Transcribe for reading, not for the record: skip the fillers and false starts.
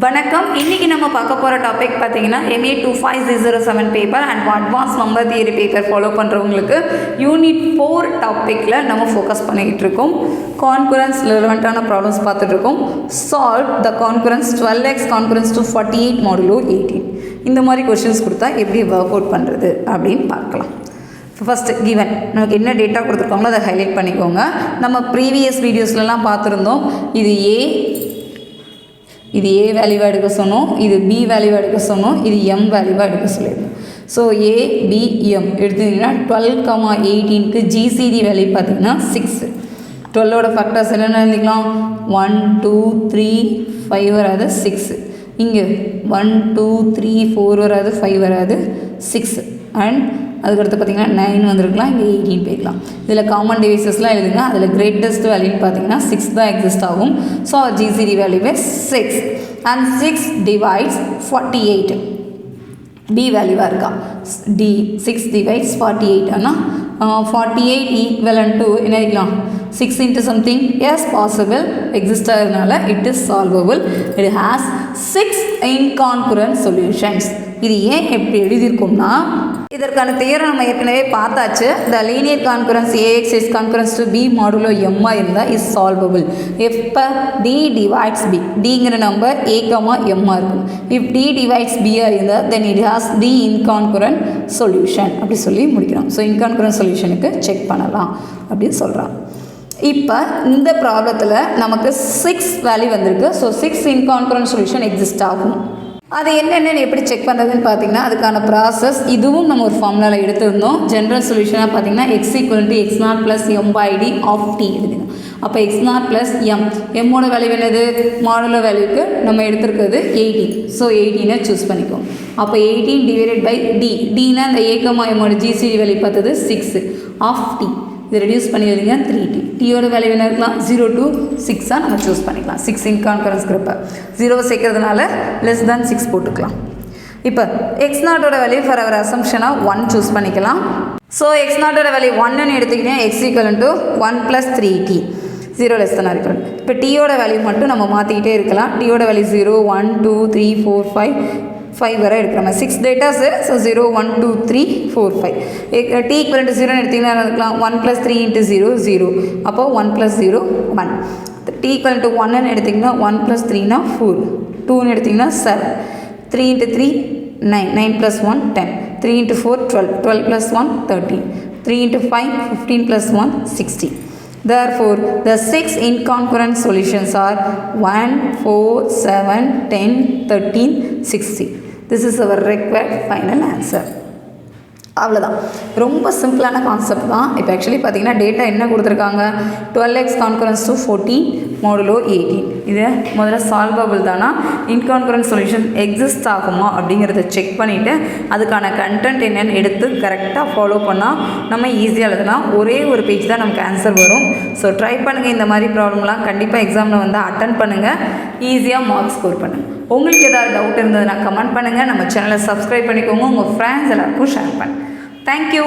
வணக்கம். இன்றைக்கி நம்ம பார்க்க போகிற டாபிக் பார்த்தீங்கன்னா MA 25007 paper and advance number theory paper follow பண்ணுறவங்களுக்கு யூனிட் 4 டாப்பிக்கில் நம்ம ஃபோக்கஸ் பண்ணிக்கிட்டு இருக்கோம். கான்குரன்ஸ் ரிலவெண்ட்டான ப்ராப்ளம்ஸ் பார்த்துட்ருக்கோம். Solve the concurrence 12x concurrence 248 modulo 18 இந்த மாதிரி கொஷின்ஸ் கொடுத்தா எப்படி ஒர்க் அவுட் பண்ணுறது அப்படின்னு பார்க்கலாம். ஃபஸ்ட்டு கிவன் நமக்கு என்ன டேட்டா கொடுத்துருக்காங்களோ அதை ஹைலைட் பண்ணிக்கோங்க. நம்ம ப்ரீவியஸ் வீடியோஸ்லலாம் பார்த்துருந்தோம். இது ஏ வேல்யூவாக எடுக்க சொன்னோம், இது பி வேல்யூவாக எடுக்க சொன்னோம், இது எம் வேல்யூவாக எடுக்க சொல்லியிருந்தோம். ஸோ ஏ பி எம் எடுத்துக்கிட்டிங்கன்னா 12,18க்கு ஜிசிடி வேல்யூ பார்த்திங்கன்னா 6. 12ஓட ஃபேக்டர்ஸ் என்னென்ன எழுதிக்கலாம்? 1 2 3 5 வராது 6. இங்கே 1 2 3 4 வராது 5 வராது 6. அண்ட் அதுக்கடுத்து பார்த்திங்கன்னா 9 வந்திருக்கலாம், இங்கே 18 போய்க்கலாம். இதில் காமன் டிவைசஸ்லாம் எழுதுங்க. அதில் கிரேட்டஸ்ட் வேல்யூன்னு பார்த்தீங்கன்னா 6 தான் எக்ஸிஸ்ட் ஆகும். ஸோ ஜிசிடி வேல்யூவே 6 அண்ட் 6 டிவைட்ஸ் 48. பி வேல்யூவாக இருக்கா? டி 6 டிவைட்ஸ் 48 ஆனால் 48 ஈக்குவலன் டு என்ன எழுதிக்கலாம்? 6 into something yes possible exist ஆகிறதுனால it is solvable. It has 6 incongruent solutions. இது ஏன் எப்படி எழுதியிருக்கோம்னா இதற்கான தியரம் நம்ம ஏற்கனவே பார்த்தாச்சு. The linear congruence a x is congruence to b modulo எம்மா இருந்தால் இஸ் சால்வபிள். எப்போ டி டிவைட்ஸ் பி, டிங்கிற நம்பர் ஏகமா எம்மா இருக்கும். இஃப் டி டிவைட்ஸ் பிஆர் இருந்தால் then it has d incongruent solution அப்படி சொல்லி முடிக்கிறோம். ஸோ இன்கான்குரன்ட் சொல்யூஷனுக்கு செக் பண்ணலாம் அப்படின்னு சொல்கிறான். இப்போ இந்த ப்ராப்ளத்தில் நமக்கு 6 வேல்யூ வந்திருக்கு. ஸோ 6 இன்கான்குரன்ட் சொல்யூஷன் எக்ஸிஸ்ட் ஆகும். அது என்னென்னு எப்படி செக் பண்ணுறதுன்னு பார்த்தீங்கன்னா அதுக்கான ப்ராசஸ் இதுவும் நம்ம ஒரு ஃபார்முலாவில் எடுத்துருந்தோம். ஜென்ரல் சொல்யூஷனாக பார்த்தீங்கன்னா x equal to x0 plus m by d of t எடுத்துங்க. அப்போ x0 ப்ளஸ் m, எம்மோட வேல்யூ என்னது? மாடுலோ வேல்யூக்கு நம்ம எடுத்துருக்கிறது 18. ஸோ 18 சூஸ் பண்ணிக்கோங்க. அப்போ 18 டிவைடட் பை டி, டினா இந்த ஏகமா எம்மோட ஜிசிடி வேல்யூ பார்த்தது 6 ஆஃப் டி. இது ரெடியூஸ் பண்ணி எழுதிங்க 3t. டீயோட வேல்யூ என்ன இருக்கலாம்? 0 to 6 நம்ம சூஸ் பண்ணிக்கலாம். 6 இன்கான்குரன்ஸ் குரூப்பை 0 சேர்க்கறதுனால லெஸ் தேன் 6 போட்டுக்கலாம். இப்போ x0ஓட வேல்யூ ஃபார் அவர் அசம்ஷனாக 1 சூஸ் பண்ணிக்கலாம். ஸோ x0ஓட வேல்யூ 1ன்னு எடுத்துக்கிட்டேன். x equal to 1 + 3t 0 less than or. இப்போ டீயோட வேல்யூ மட்டும் நம்ம மாற்றிக்கிட்டே இருக்கலாம். டீயோட வேல்யூ 0 1 2 3 4 5 வரை எடுக்கிறோம். 6 datas. So 0 1 2 3 4 5. D equal to 0ன்னு எடுத்திங்கன்னா இருக்கலாம் 1 + 3 × 0 0. அப்போ 1 + 0 1. டி ஈக்குவல் டு 1ன்னு எடுத்திங்கன்னா 1 + 3னா 4. 2ன்னு எடுத்திங்கன்னா 7. 3 × 3 9. 9 + 1 10. 3 × 4 12. 12 + 1 13. 3 × 5 15 + 1 16. Therefore, the 6 incongruent solutions are 1, 4, 7, 10, 13, 16. This is our required final answer. அவ்வளோதான். ரொம்ப சிம்பிளான கான்செப்ட் தான். இப்போ ஆக்சுவலி பார்த்தீங்கன்னா டேட்டா என்ன கொடுத்துருக்காங்க? 12x concurrence 214 modulo 18. இது முதல்ல சால்வபிள் தானா, இன்கான்குரன்ட் சொல்யூஷன் எக்ஸிஸ்ட் ஆகுமா அப்படிங்கிறத செக் பண்ணிவிட்டு அதுக்கான கண்டென்ட் என்னென்னு எடுத்து கரெக்டாக ஃபாலோ பண்ணால் நம்ம ஈஸியாக எழுதலாம். ஒரே ஒரு பேஜ் தான் நமக்கு ஆன்சர் வரும். ஸோ ட்ரை பண்ணுங்கள். இந்த மாதிரி ப்ராப்ளம்லாம் கண்டிப்பாக எக்ஸாமில் வந்து அட்டன் பண்ணுங்கள். ஈஸியாக மார்க்ஸ் ஸ்கோர் பண்ணுங்கள். உங்களுக்கு ஏதாவது டவுட் இருந்ததுன்னா கமெண்ட் பண்ணுங்கள். நம்ம சேனலை சப்ஸ்கிரைப் பண்ணிக்கோங்க. உங்கள் ஃப்ரெண்ட்ஸ் எல்லாருக்கும் ஷேர் பண்ணுங்கள். தேங்க்யூ.